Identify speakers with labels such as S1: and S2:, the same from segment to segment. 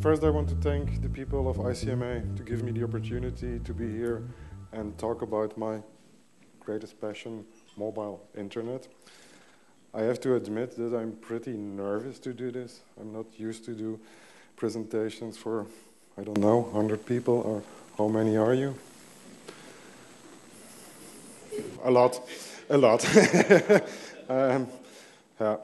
S1: First, I want to thank the people of ICMA to give me the opportunity to be here and talk about my greatest passion, mobile internet. I have to admit that I'm pretty nervous to do this. I'm not used to do presentations for, I don't know, 100 people, or how many are you? A lot, a lot. Yeah.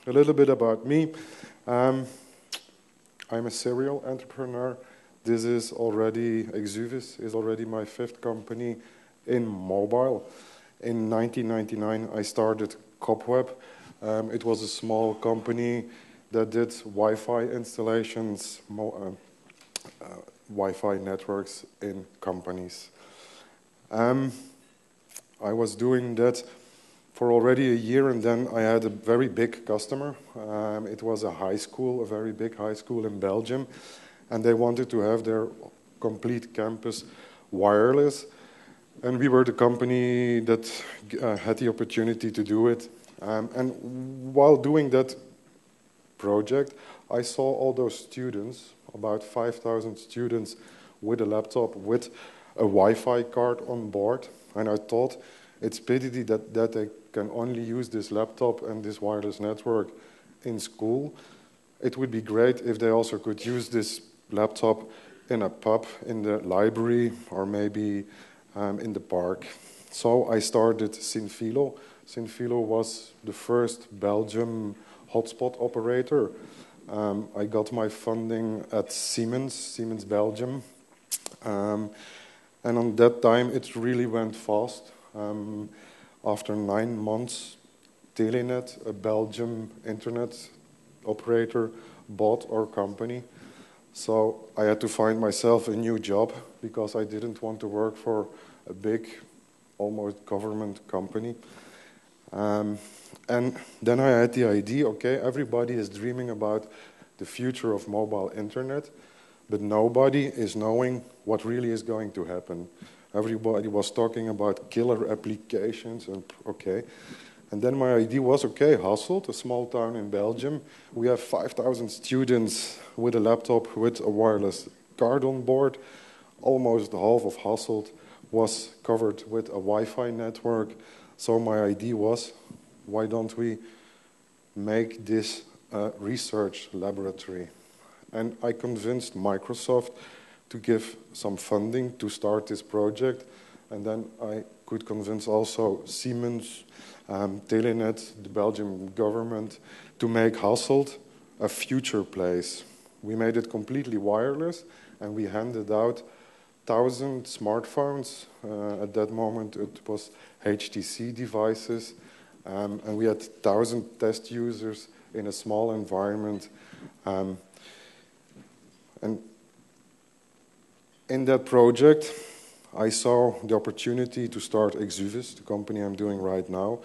S1: A little bit about me. I'm a serial entrepreneur. This is already, Exuvis is already my 5th company in mobile. In 1999, I started Cobweb. It was a small company that did Wi-Fi installations, Wi-Fi networks in companies. I was doing that for already a year, and then I had a very big customer. It was a high school, a very big high school in Belgium, and they wanted to have their complete campus wireless. And we were the company that had the opportunity to do it. And while doing that project, I saw all those students, about 5,000 students with a laptop with a Wi-Fi card on board. And I thought, it's pity that they can only use this laptop and this wireless network in school. It would be great if they also could use this laptop in a pub, in the library, or maybe in the park. So I started Sinfilo. Sinfilo was the first Belgium hotspot operator. I got my funding at Siemens Belgium. And on that time, it really went fast. After 9 months, Telenet, a Belgium internet operator, bought our company. So I had to find myself a new job because I didn't want to work for a big, almost government company. And then I had the idea, okay, everybody is dreaming about the future of mobile internet, but nobody is knowing what really is going to happen. Everybody was talking about killer applications, and okay. And then my idea was, okay, Hasselt, a small town in Belgium, we have 5,000 students with a laptop with a wireless card on board. Almost half of Hasselt was covered with a Wi-Fi network. So my idea was, why don't we make this a research laboratory? And I convinced Microsoft to give some funding to start this project. And then I could convince also Siemens, Telenet, the Belgian government, to make Hasselt a future place. We made it completely wireless, and we handed out 1,000 smartphones. At that moment, it was HTC devices, and we had 1,000 test users in a small environment. And in that project, I saw the opportunity to start Exuvis, the company I'm doing right now.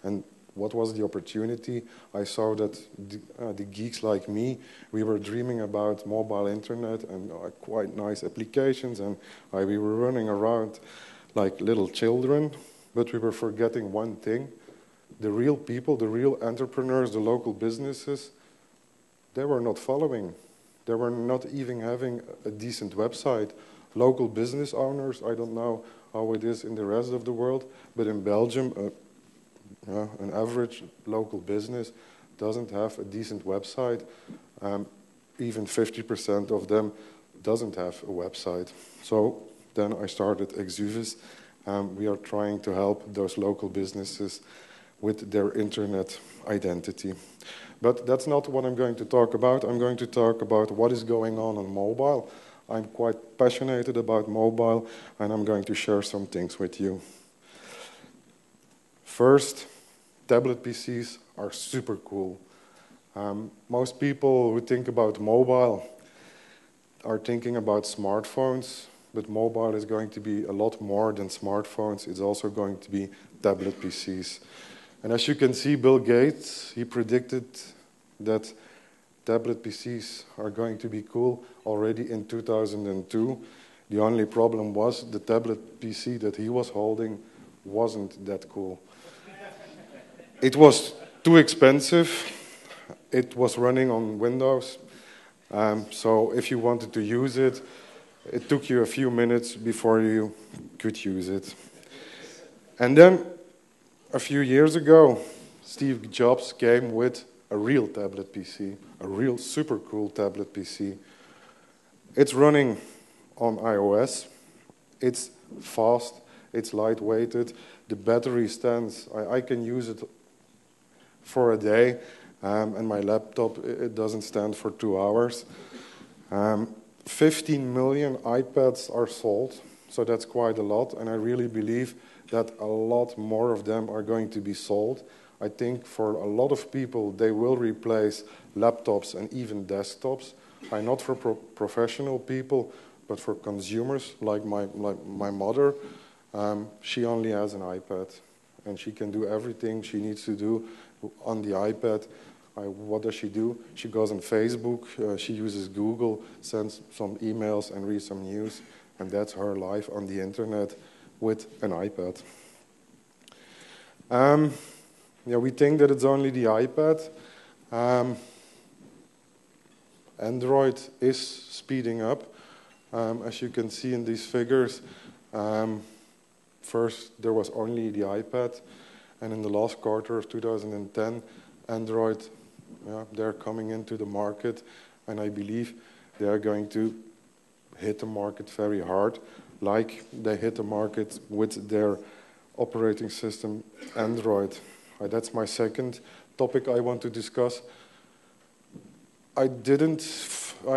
S1: And what was the opportunity? I saw that the geeks like me, we were dreaming about mobile internet and quite nice applications, and we were running around like little children, but we were forgetting one thing. The real people, the real entrepreneurs, the local businesses, they were not following. They were not even having a decent website. Local business owners, I don't know how it is in the rest of the world, but in Belgium, an average local business doesn't have a decent website. Even 50% of them doesn't have a website. So then I started Exuvis. We are trying to help those local businesses with their internet identity. But that's not what I'm going to talk about. I'm going to talk about what is going on mobile. I'm quite passionate about mobile, and I'm going to share some things with you. First, tablet PCs are super cool. Most people who think about mobile are thinking about smartphones, but mobile is going to be a lot more than smartphones. It's also going to be tablet PCs. And as you can see, Bill Gates, he predicted that tablet PCs are going to be cool already in 2002. The only problem was the tablet PC that he was holding wasn't that cool. It was too expensive. it was running on Windows. So if you wanted to use it, it took you a few minutes before you could use it. And then a few years ago, Steve Jobs came with a real tablet PC, a real super cool tablet PC. It's running on iOS. It's fast. It's lightweighted. The battery stands. I can use it for a day, and my laptop, it doesn't stand for 2 hours. 15 million iPads are sold, so that's quite a lot, and I really believe that a lot more of them are going to be sold. I think for a lot of people, they will replace laptops and even desktops. Not for professional people, but for consumers like my mother. She only has an iPad, and she can do everything she needs to do on the iPad. What does she do? She goes on Facebook, she uses Google, sends some emails and reads some news, and that's her life on the internet with an iPad. We think that it's only the iPad. Android is speeding up, as you can see in these figures. First, there was only the iPad, and in the last quarter of 2010, Android, they're coming into the market, and I believe they are going to hit the market very hard, like they hit the market with their operating system, Android. That's my second topic I want to discuss. I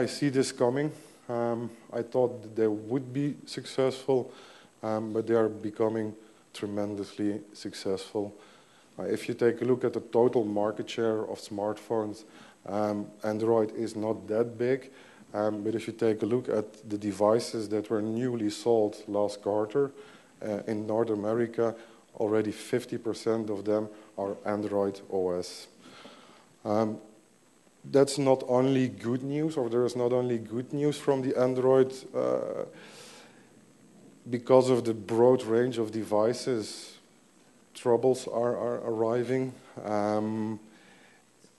S1: see this coming. I thought that they would be successful, but they are becoming tremendously successful. If you take a look at the total market share of smartphones, Android is not that big, but if you take a look at the devices that were newly sold last quarter, in North America, already 50% of them are Android OS. That's not only good news, or there is not only good news from the Android because of the broad range of devices. Troubles are arriving.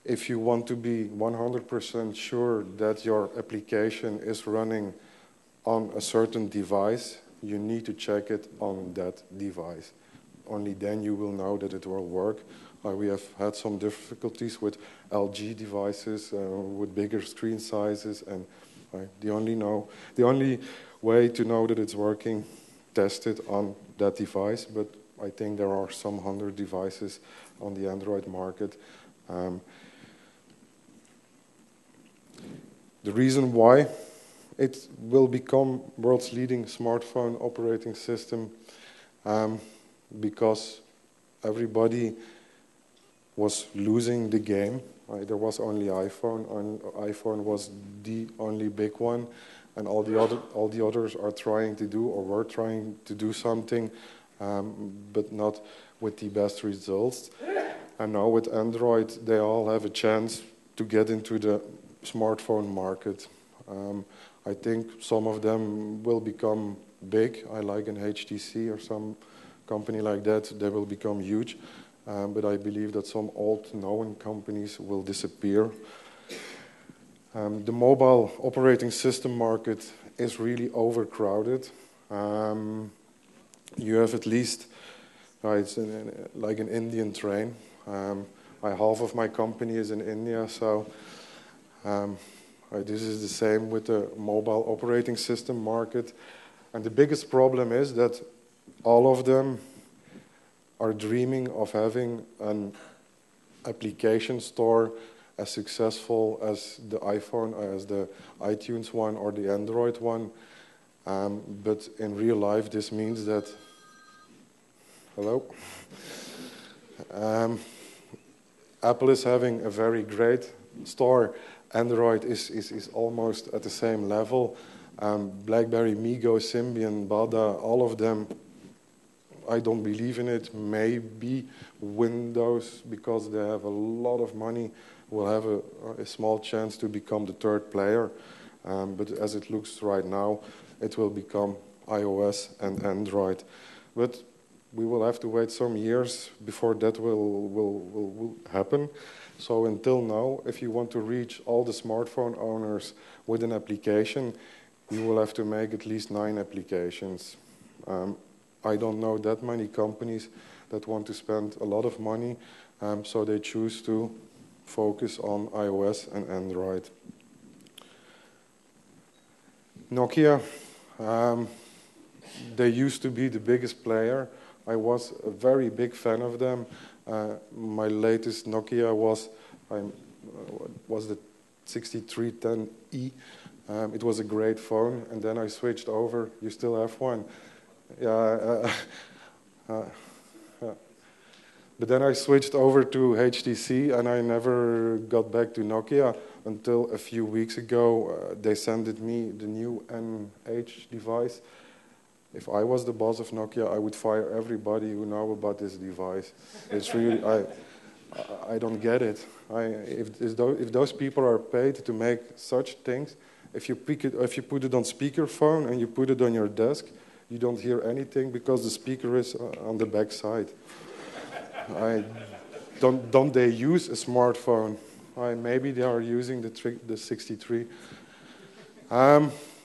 S1: If you want to be 100% sure that your application is running on a certain device, you need to check it on that device. Only then you will know that it will work. We have had some difficulties with LG devices with bigger screen sizes, and the only way to know that it's working, test it on that device. But I think there are some 100 devices on the Android market. The reason why it will become world's leading smartphone operating system, because everybody was losing the game. There was only iPhone, and iPhone was the only big one, and all the others are trying to do, or were trying to do something, but not with the best results. And now with Android, they all have a chance to get into the smartphone market. I think some of them will become big, like an HTC or some company like that. They will become huge. But I believe that some old known companies will disappear. The mobile operating system market is really overcrowded. You have at least, it's like an Indian train. Half of my company is in India, so this is the same with the mobile operating system market. And the biggest problem is that all of them are dreaming of having an application store as successful as the iPhone, as the iTunes one or the Android one. But in real life, this means that, Apple is having a very great store. Android is almost at the same level. BlackBerry, Migo, Symbian, Bada, all of them, I don't believe in it. Maybe Windows, because they have a lot of money, will have a small chance to become the third player. But as it looks right now, it will become iOS and Android. But we will have to wait some years before that will happen. So until now, if you want to reach all the smartphone owners with an application, you will have to make at least 9 applications. I don't know that many companies that want to spend a lot of money, so they choose to focus on iOS and Android. Nokia, they used to be the biggest player. I was a very big fan of them. My latest Nokia was the 6310E. It was a great phone, and then I switched over. You still have one? Yeah. But then I switched over to HTC, and I never got back to Nokia until a few weeks ago. They sent me the new NH device. If I was the boss of Nokia, I would fire everybody who know about this device. It's really, I don't get it. If those people are paid to make such things, if you put it on speakerphone and you put it on your desk, you don't hear anything because the speaker is on the back side. Don't they use a smartphone? Maybe they are using the 63.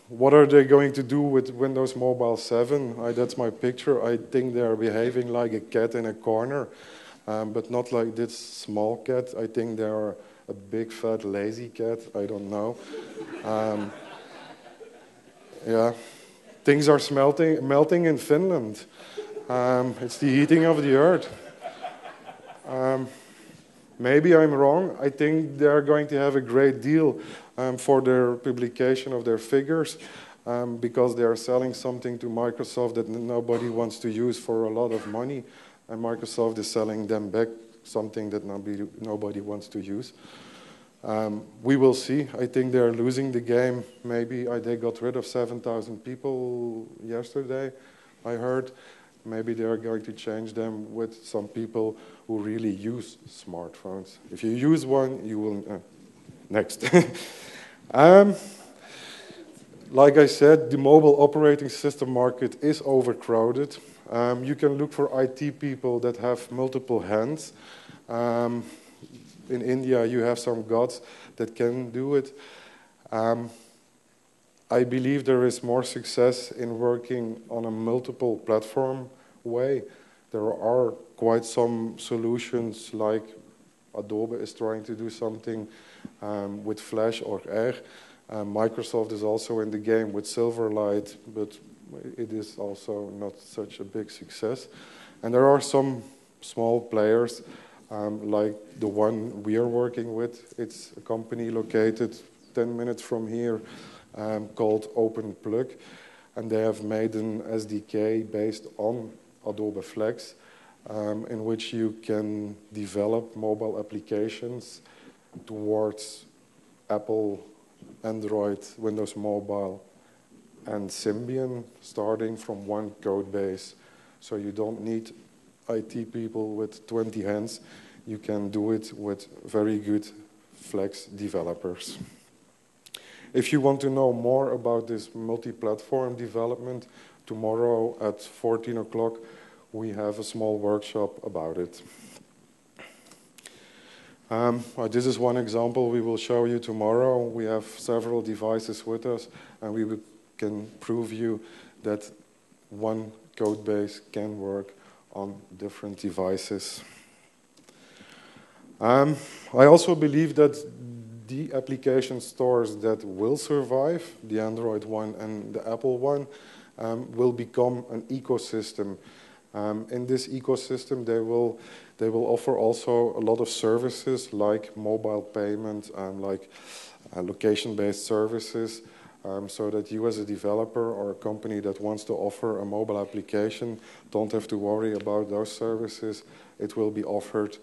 S1: What are they going to do with Windows Mobile 7? That's my picture. I think they are behaving like a cat in a corner, but not like this small cat. I think they are a big, fat, lazy cat. I don't know. Yeah, things are melting in Finland. It's the heating of the earth. Maybe I'm wrong. I think they're going to have a great deal for their publication of their figures because they are selling something to Microsoft that nobody wants to use for a lot of money, and Microsoft is selling them back something that nobody wants to use. We will see. I think they're losing the game. Maybe they got rid of 7,000 people yesterday, I heard. Maybe they are going to change them with some people who really use smartphones. If you use one, you will... next. Like I said, the mobile operating system market is overcrowded. You can look for IT people that have multiple hands. In India, you have some gods that can do it. I believe there is more success in working on a multiple platform way. There are quite some solutions, like Adobe is trying to do something with Flash or R. Microsoft is also in the game with Silverlight, but it is also not such a big success. And there are some small players, like the one we are working with. It's a company located 10 minutes from here called OpenPlug, and they have made an SDK based on Adobe Flex, in which you can develop mobile applications towards Apple, Android, Windows Mobile, and Symbian, starting from one code base. So you don't need IT people with 20 hands. You can do it with very good Flex developers. If you want to know more about this multi-platform development, tomorrow at 14 o'clock, we have a small workshop about it. This is one example we will show you tomorrow. We have several devices with us, and we can prove you that one code base can work on different devices. I also believe that the application stores that will survive, the Android one and the Apple one, will become an ecosystem. In this ecosystem, they will offer also a lot of services like mobile payment and like location-based services, so that you as a developer or a company that wants to offer a mobile application don't have to worry about those services. It will be offered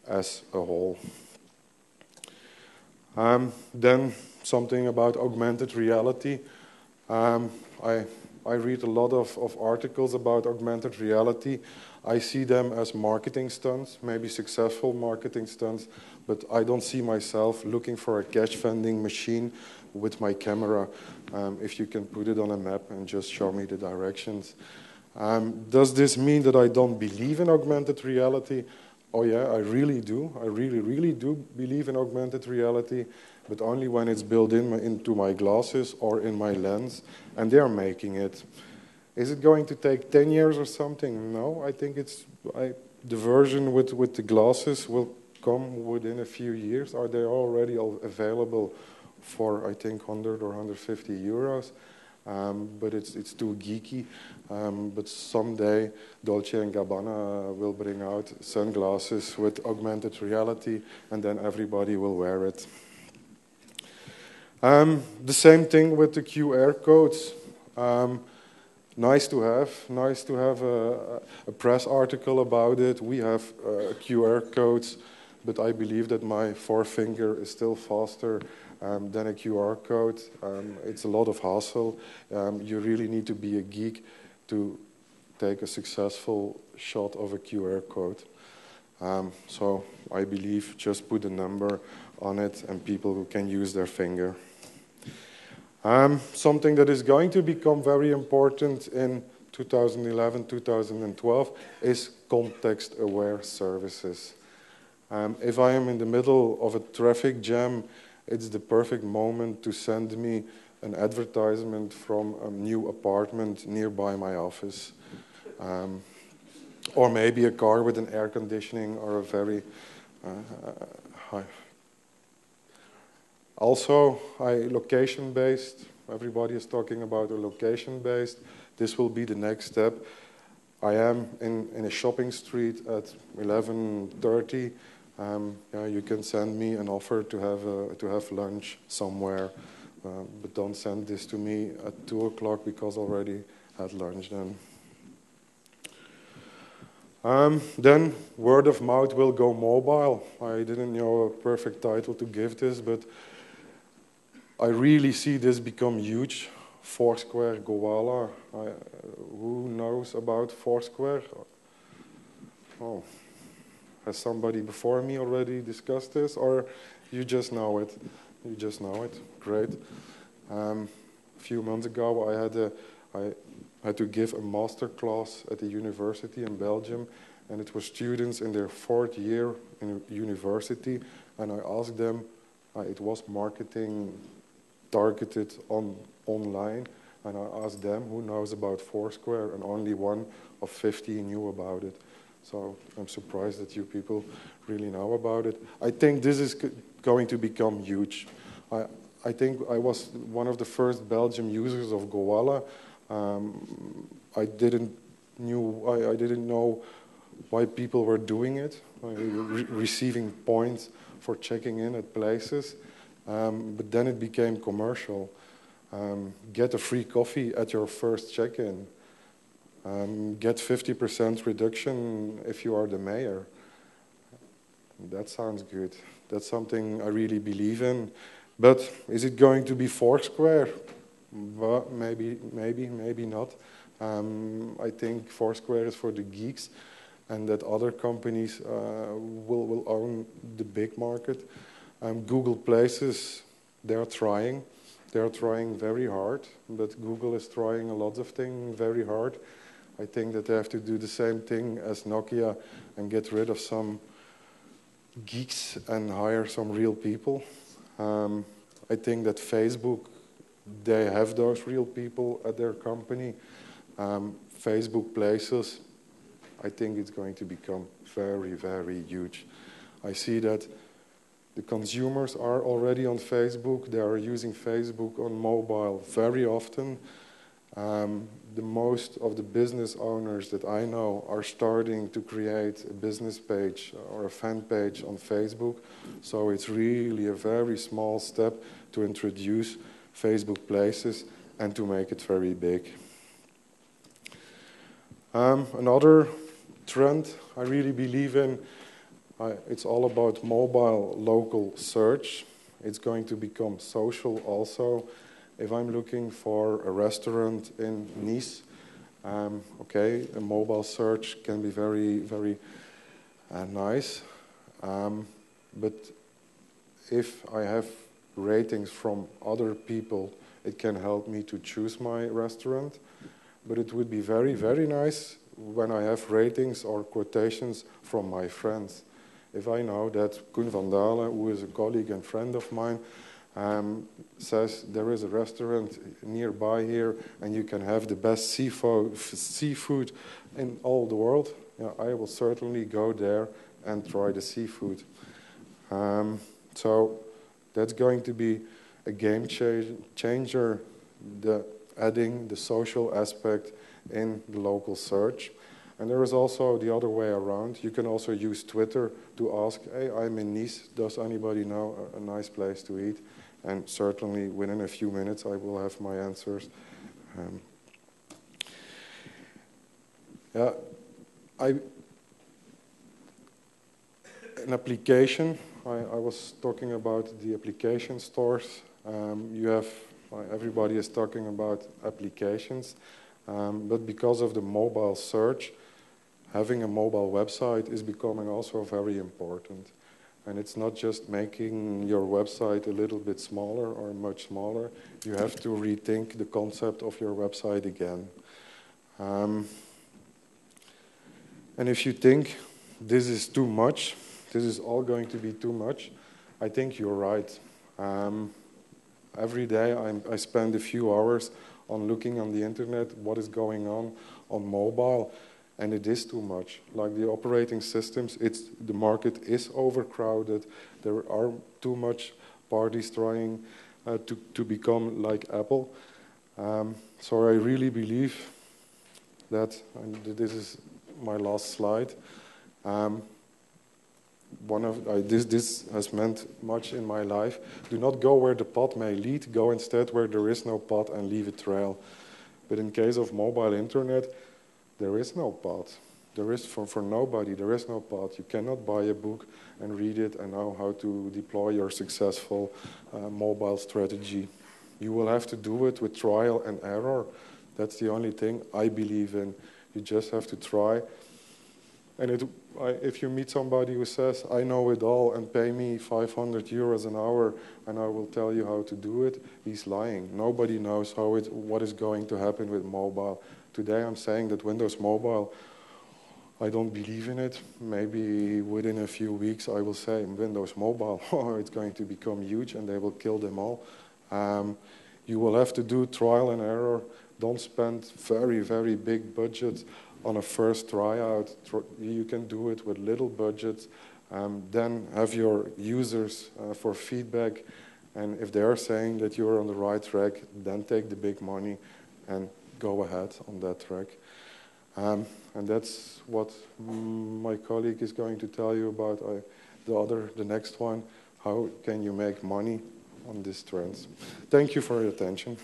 S1: as a whole. Then something about augmented reality. I read a lot of articles about augmented reality. I see them as marketing stunts, maybe successful marketing stunts, but I don't see myself looking for a cash vending machine with my camera, if you can put it on a map and just show me the directions. Does this mean that I don't believe in augmented reality? Oh yeah, I really do. I really, really do believe in augmented reality, but only when it's built into my glasses or in my lens, and they're making it. Is it going to take 10 years or something? No, I think the version with the glasses will come within a few years. Are they already available for, I think, 100 or 150 euros? But it's too geeky. But someday Dolce & Gabbana will bring out sunglasses with augmented reality, and then everybody will wear it. The same thing with the QR codes. Nice to have a press article about it. We have QR codes, but I believe that my forefinger is still faster than a QR code. It's a lot of hassle. You really need to be a geek to take a successful shot of a QR code. So I believe just put a number on it and people can use their finger. Something that is going to become very important in 2011, 2012 is context-aware services. If I am in the middle of a traffic jam, it's the perfect moment to send me an advertisement from a new apartment nearby my office. Or maybe a car with an air conditioning or a very high. Also, location-based. Everybody is talking about a location-based. This will be the next step. I am in a shopping street at 11:30. Yeah, you can send me an offer to have lunch somewhere, but don't send this to me at 2 o'clock because I already had lunch then. Then word of mouth will go mobile. I didn't know a perfect title to give this, but I really see this become huge. Foursquare, Goala. Who knows about Foursquare? Oh, has somebody before me already discussed this, or you just know it? You just know it. Great. A few months ago, I had to give a master class at a university in Belgium, and it was students in their 4th year in university, and I asked them. It was marketing targeted online, and I asked them who knows about Foursquare, and only one of 50 knew about it. So I'm surprised that you people really know about it. I think this is going to become huge. I think I was one of the first Belgian users of Goala. I didn't know why people were doing it, receiving points for checking in at places. But then it became commercial. Get a free coffee at your first check-in. Get 50% reduction if you are the mayor. That sounds good. That's something I really believe in. But is it going to be Foursquare? Well, maybe not. I think Foursquare is for the geeks, and that other companies will own the big market. Google Places, they're trying very hard, but Google is trying a lot of things very hard. I think that they have to do the same thing as Nokia and get rid of some geeks and hire some real people. I think that Facebook, they have those real people at their company. Facebook Places, I think it's going to become very, very huge. I see that the consumers are already on Facebook. They are using Facebook on mobile very often. The most of the business owners that I know are starting to create a business page or a fan page on Facebook. So it's really a very small step to introduce Facebook Places and to make it very big. Another trend I really believe in, it's all about mobile local search. It's going to become social also. If I'm looking for a restaurant in Nice, okay, a mobile search can be very, very nice. But if I have ratings from other people, it can help me to choose my restaurant. but it would be very, very nice when I have ratings or quotations from my friends. If I know that Koen van Dalen, who is a colleague and friend of mine, says there is a restaurant nearby here and you can have the best seafood in all the world, yeah, I will certainly go there and try the seafood. So that's going to be a game changer, adding the social aspect in the local search. And there is also the other way around. You can also use Twitter to ask, hey, I'm in Nice, does anybody know a nice place to eat? And certainly within a few minutes I will have my answers. An application, I was talking about the application stores. Everybody is talking about applications, but because of the mobile search, having a mobile website is becoming also very important. And it's not just making your website a little bit smaller or much smaller. You have to rethink the concept of your website again. And if you think this is too much, this is all going to be too much, I think you're right. Every day I spend a few hours on looking on the internet, what is going on mobile. And it is too much. Like the operating systems, the market is overcrowded. There are too much parties trying to become like Apple. So I really believe that, and this is my last slide, this has meant much in my life. Do not go where the path may lead. Go instead where there is no path and leave a trail. But in case of mobile internet, there is no path. There is, for nobody, there is no path. You cannot buy a book and read it and know how to deploy your successful mobile strategy. You will have to do it with trial and error. That's the only thing I believe in. You just have to try. And if you meet somebody who says, I know it all and pay me 500 euros an hour and I will tell you how to do it, he's lying. Nobody knows what is going to happen with mobile. Today I'm saying that Windows Mobile, I don't believe in it. Maybe within a few weeks I will say Windows Mobile, it's going to become huge and they will kill them all. You will have to do trial and error. Don't spend very, very big budgets on a first tryout. You can do it with little budgets. Then have your users for feedback. And if they are saying that you're on the right track, then take the big money and go ahead on that track. And that's what my colleague is going to tell you about the next one. How can you make money on these trends? Thank you for your attention.